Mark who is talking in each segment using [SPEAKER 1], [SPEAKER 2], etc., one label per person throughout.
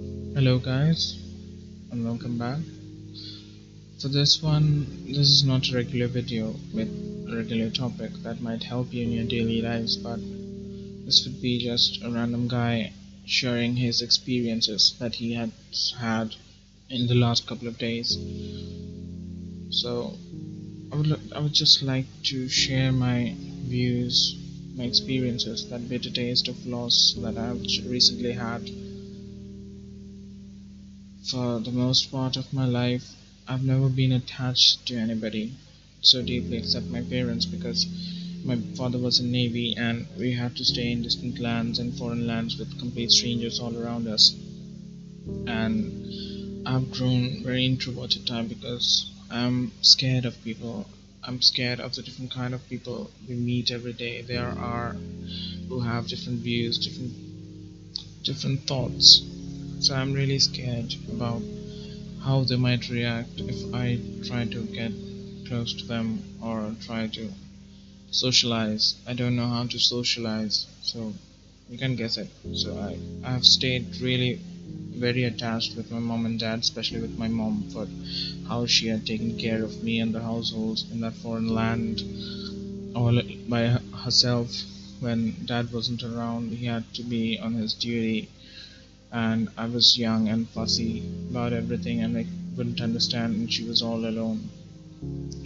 [SPEAKER 1] Hello, guys, and welcome back. For this one, this is not a regular video with a regular topic that might help you in your daily lives, but this would be just a random guy sharing his experiences that he had had in the last couple of days. So, I would just like to share my views, my experiences, that bitter taste of loss that I've recently had. For the most part of my life, I've never been attached to anybody so deeply except my parents because my father was in Navy and we had to stay in distant lands and foreign lands with complete strangers all around us. And I've grown very introverted type because I'm scared of people. I'm scared of the different kind of people we meet every day. There are who have different views, different thoughts. So I'm really scared about how they might react if I try to get close to them or try to socialize. I don't know how to socialize, so you can guess it. So I have stayed really very attached with my mom and dad, especially with my mom for how she had taken care of me and the households in that foreign land all by herself. When dad wasn't around, he had to be on his duty, and I was young and fussy about everything and I wouldn't understand, and she was all alone.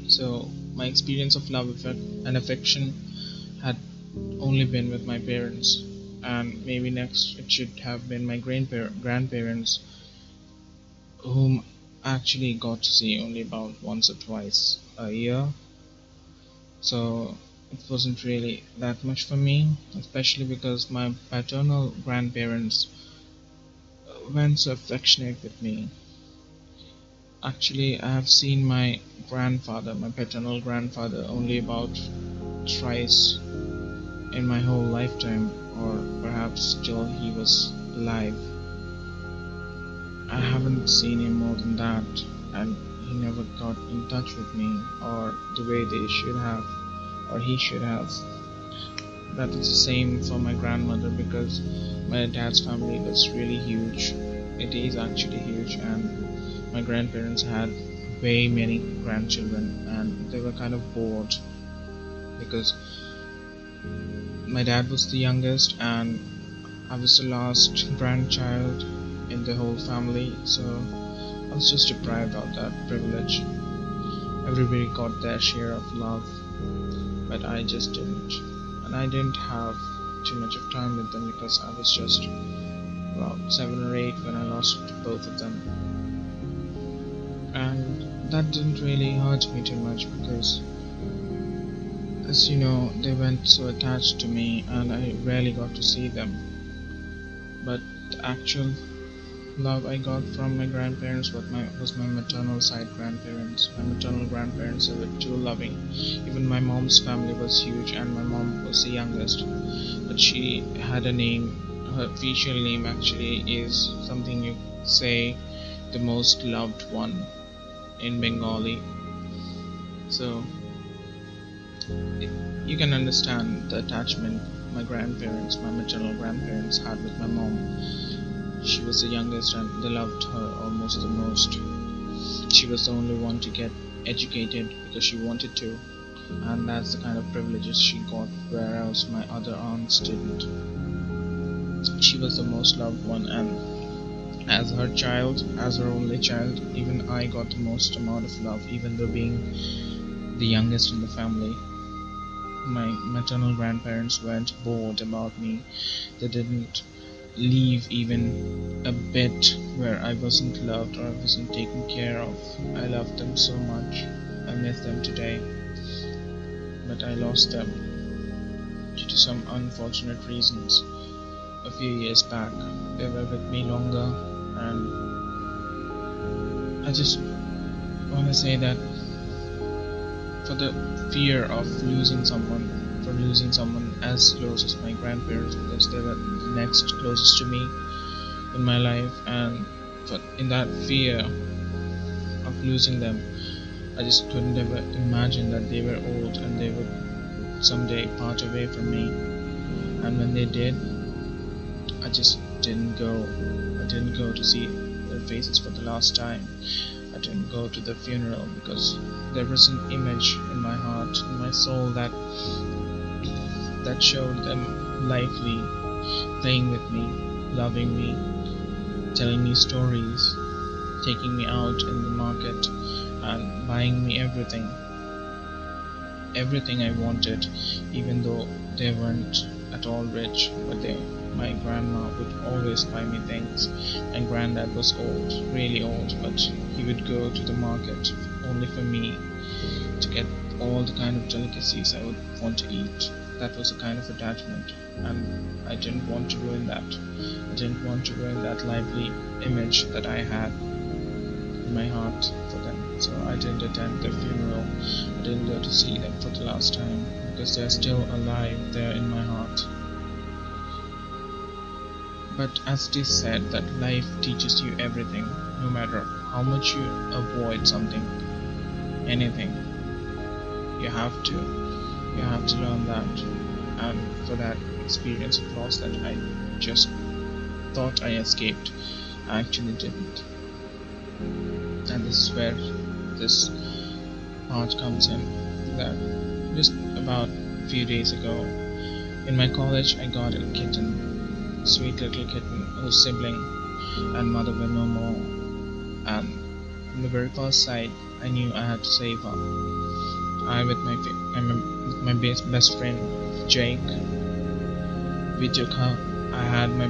[SPEAKER 1] So my experience of love and affection had only been with my parents, and maybe next it should have been my grandparents, whom I actually got to see only about once or twice a year. So it wasn't really that much for me, especially because my paternal grandparents weren't so affectionate with me. Actually, I have seen my grandfather, my paternal grandfather, only about thrice in my whole lifetime, or perhaps till he was alive. I haven't seen him more than that, and he never got in touch with me, or the way they should have, or he should have. That is the same for my grandmother because my dad's family was really huge. It is actually huge, and my grandparents had way many grandchildren, and they were kind of bored because my dad was the youngest and I was the last grandchild in the whole family, so I was just deprived of that privilege. Everybody got their share of love, but I just didn't. And I didn't have too much of time with them because I was just about 7 or 8 when I lost both of them. And that didn't really hurt me too much because, as you know, they went so attached to me and I rarely got to see them. But the actual love I got from my grandparents was my maternal side grandparents. My maternal grandparents were too loving. Even my mom's family was huge, and my mom was the youngest. But she had a name. Her official name actually is something you say, the most loved one in Bengali. So you can understand the attachment my grandparents, my maternal grandparents, had with my mom. She was the youngest and they loved her almost the most. She was the only one to get educated because she wanted to, and that's the kind of privileges she got, whereas my other aunts didn't. She was the most loved one, and as her child, as her only child, even I got the most amount of love, even though being the youngest in the family. My maternal grandparents weren't bored about me. They didn't leave even a bit where I wasn't loved or I wasn't taken care of. I loved them so much. I miss them today. But I lost them due to some unfortunate reasons. A few years back, they were with me longer, and I just want to say that for the fear of losing someone as close as my grandparents, because they were the next closest to me in my life, and in that fear of losing them, I just couldn't ever imagine that they were old and they would someday part away from me. And when they did, I just didn't go. I I didn't go to see their faces for the last time. I didn't go to the funeral because there was an image in my heart, in my soul, that showed them lively, playing with me, loving me, telling me stories, taking me out in the market and buying me everything. Everything I wanted, even though they weren't at all rich, but my grandma would always buy me things. My granddad was old, really old, but he would go to the market only for me to get all the kind of delicacies I would want to eat. That was a kind of attachment, and I didn't want to ruin that. I didn't want to ruin that lively image that I had in my heart for them. So I didn't attend their funeral. I didn't go to see them for the last time because they're still alive there in my heart. But as it is said that life teaches you everything, no matter how much you avoid something, anything, you have to learn that. And for that experience of loss that I just thought I escaped, I actually didn't. And this is where this part comes in, that just about a few days ago in my college I got a kitten, sweet little kitten whose sibling and mother were no more, and from the very first sight I knew I had to save her. I with my best friend Jake, we took her. I had my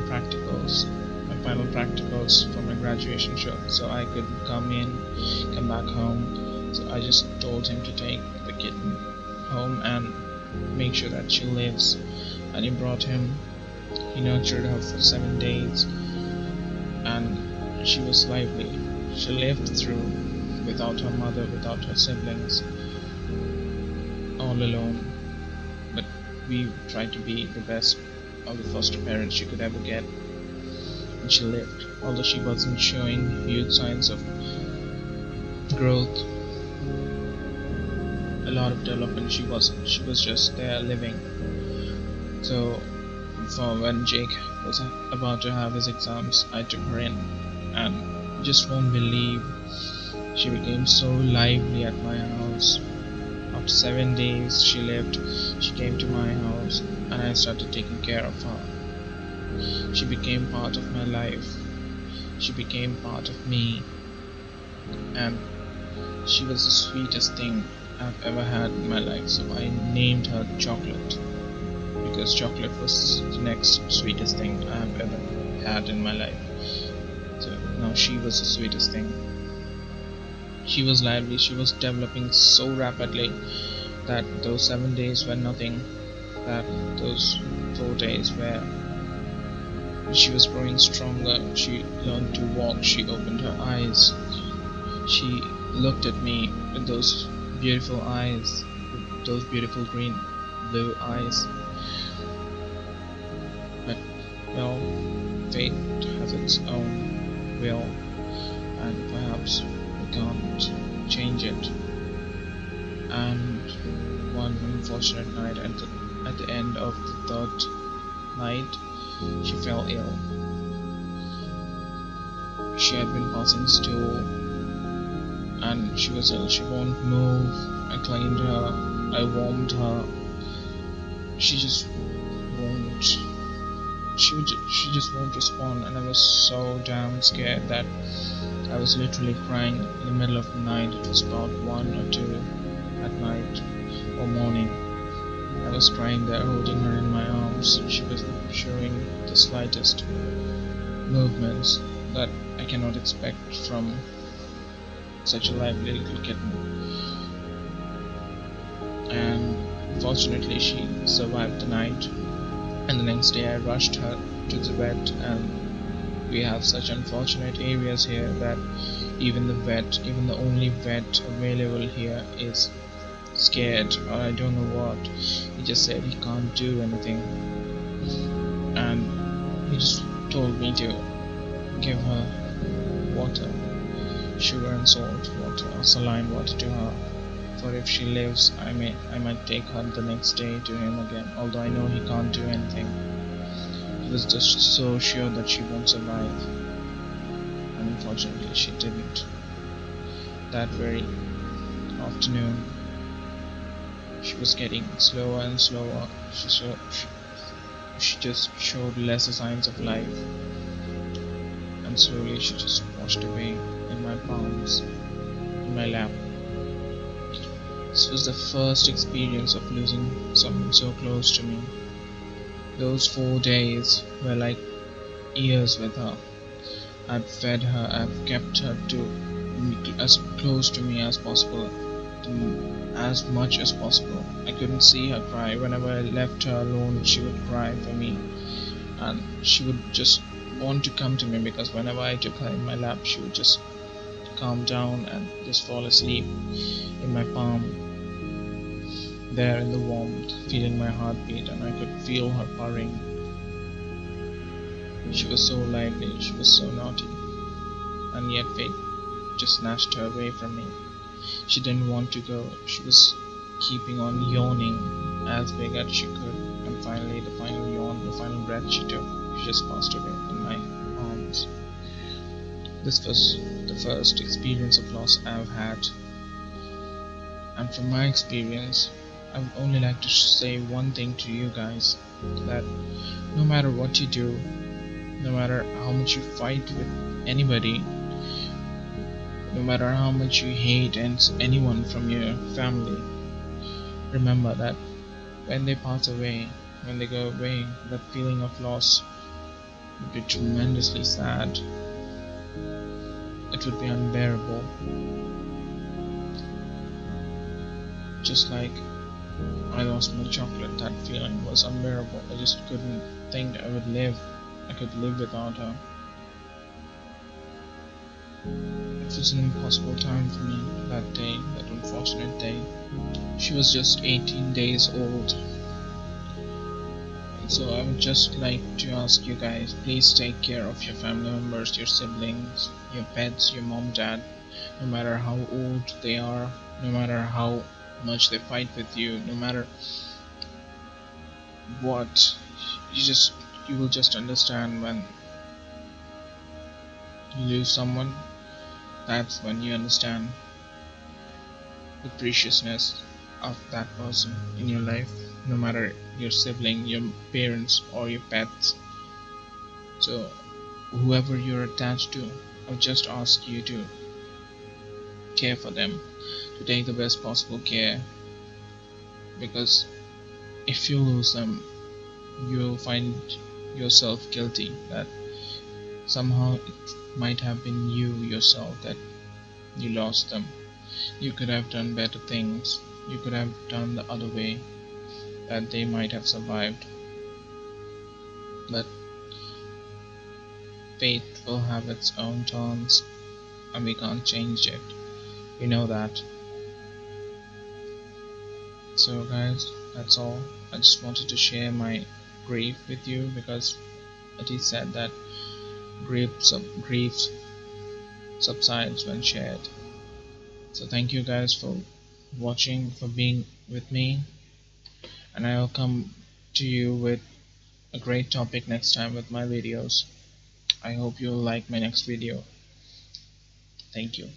[SPEAKER 1] final practicals for my graduation show, so I could come back home. So I just told him to take the kitten home and make sure that she lives. And he brought him. He nurtured her for 7 days, and she was lively. She lived through without her mother, without her siblings, all alone. But we tried to be the best of the foster parents she could ever get. And she lived, although she wasn't showing huge signs of growth, a lot of development. She was just there living. So for when Jake was about to have his exams, I took her in, and you just won't believe, she became so lively at my house. After 7 days she lived, she came to my house, and I started taking care of her. She became part of my life. She became part of me. And she was the sweetest thing I've ever had in my life. So I named her Chocolate, because chocolate was the next sweetest thing I've ever had in my life. So now she was the sweetest thing. She was lively. She was developing so rapidly that those 7 days were nothing. That those 4 days where she was growing stronger. She learned to walk. She opened her eyes. She looked at me with those beautiful eyes, with those beautiful green blue eyes. But well, fate has its own will, and perhaps we can't change it. And one unfortunate night, at the end of the third night, she fell ill. She had been passing stool, and she was ill. She won't move. I cleaned her, I warmed her. She just won't. She just won't respond, and I was so damn scared that I was literally crying in the middle of the night. It was about 1 or 2 at night or morning. I was crying there, holding her in my arms. She was showing the slightest movements that I cannot expect from such a lively little kitten. And fortunately she survived the night, and the next day I rushed her to the vet. And we have such unfortunate areas here that even the only vet available here is scared, or I don't know what. He just said he can't do anything, and he just told me to give her water, sugar and salt water, or saline water to her, for if she lives I might take her the next day to him again, although I know he can't do anything. He was just so sure that she won't survive. unfortunately she didn't. That very afternoon, she was getting slower and slower. She just showed lesser signs of life, and slowly she just washed away in my palms, in my lap. This was the first experience of losing someone so close to me. Those 4 days were like years with her. I'd fed her, I've kept her to as close to me as possible, as much as possible. I couldn't see her cry. Whenever I left her alone, she would cry for me, and she would just want to come to me because whenever I took her in my lap, she would just calm down and just fall asleep in my palm, there in the warmth, feeling my heartbeat, and I could feel her purring. She was so lively, she was so naughty, and yet fate just snatched her away from me. She didn't want to go. She was keeping on yawning as big as she could, and finally, the final yawn, the final breath she took, she just passed away in my arms. This was the first experience of loss I've had, and from my experience, I would only like to say one thing to you guys, that no matter what you do, no matter how much you fight with anybody, no matter how much you hate anyone from your family, remember that when they pass away, when they go away, the feeling of loss would be tremendously sad. It would be unbearable. Just like I lost my chocolate, that feeling was unbearable. I just couldn't think I would live. I could live without her. It was an impossible time for me that day, that unfortunate day. She was just 18 days old. So I would just like to ask you guys, please take care of your family members, your siblings, your pets, your mom, dad, no matter how old they are, no matter how much they fight with you, no matter what, you will just understand when you lose someone. That's when you understand the preciousness of that person in your life, no matter your sibling, your parents, or your pets. So, whoever you're attached to, I'll just ask you to care for them, to take the best possible care, because if you lose them, you'll find yourself guilty that somehow it might have been you yourself that you lost them. You could have done better things, you could have done the other way, that they might have survived. But fate will have its own turns, and we can't change it. We know that. So, guys, that's all. I just wanted to share my grief with you because it is said that grief subsides when shared. So, thank you guys for watching, for being with me, and I'll come to you with a great topic next time with my videos. I hope you'll like my next video. Thank you.